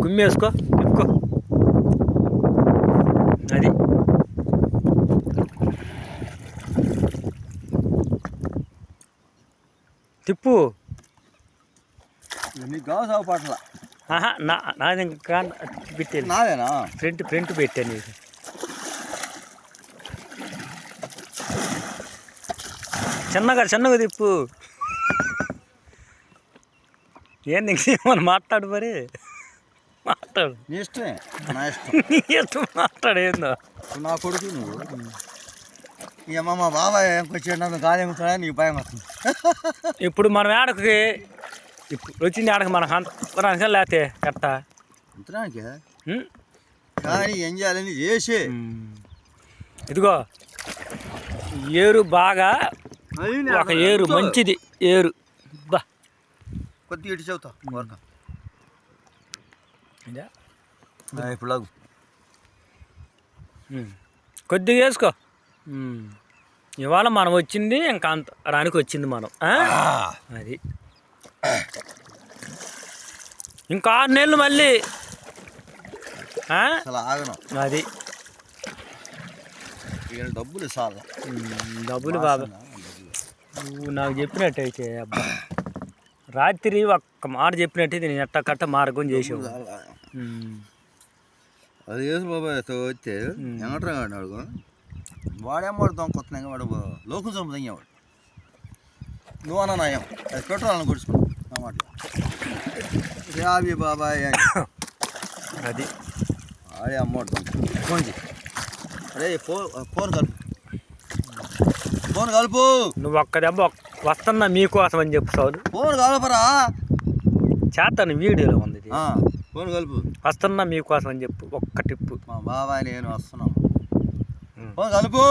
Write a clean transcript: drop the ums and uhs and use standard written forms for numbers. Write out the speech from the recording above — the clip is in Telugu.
గుమ్మేసుకో తిప్పుకో. అది తిప్పు. నీకు కావు పట్ల నాది ఇంకా పెట్టాను. నాదేనా? ఫ్రంట్ పెట్టాను నీకు. చిన్నగా తిప్పు. ఏంది ఇంకేమన్నా మాట్లాడు మరి. మాట్లాడు. నీ ఇష్టమే, నా ఇష్టం. నీ ఇష్టం మాట్లాడేందో. నా కొడుకు నువ్వు. ఈ అమ్మ మా బాబాయ్ ఎంకొచ్చాడు గాలి ఎగుతాడా నీకు భయం వస్తుంది. ఇప్పుడు మనం ఆడకి ఇప్పుడు వచ్చింది ఆడకి మనకు అంతరానికి లేకపోతే ఎట్టా అంతరానికి కానీ ఏం చేయాలని చేసి. ఇదిగో ఏరు బాగా ఒక ఏరు మంచిది. ఏరు బా కొద్దిగా ఇటు చెబుతా వర్గం ఇప్పుడు లాగు కొద్దిగా వేసుకో. ఇవాళ మనం వచ్చింది ఇంకా అంత రానికి వచ్చింది మనం. అది ఇంకా 6 నెలలు మళ్ళీ. ఆగను అది డబ్బులు చాలా డబ్బులు బాబా. నువ్వు నాకు చెప్పినట్టయితే అబ్బా రాత్రి ఒక్క మాట చెప్పినట్టయితే నేను ఎట్టకట్ట మార్గం చేసావు. అది చేసి బాబాయ్ వచ్చే ఎంగట్రా అడుగు వాడేమాడు దొంగకొస్తున్నాయి. వాడు లోకం చంపు తంగేవాడు. నువ్వు అన్నా నయం అది పెట్రోల్ కొడుచుకున్నావు నా మాట. యాభై బాబాయ్ అది ఆడే అమ్మోడు ఫోన్ చేయి. అరే ఫోన్ కలుపు. నువ్వు ఒక్క దెబ్బ వస్తున్నా మీకోసం అని చెప్తావు. ఫోన్ కలపరా. చేస్తాను వీడియోలో ఉంది. ఫోన్ కలుపు. వస్తున్నా మీకోసం అని చెప్పు. ఒక్క టిప్పు. మా బాబాయ్ నేను వస్తున్నాను. ఫోన్ కలుపు.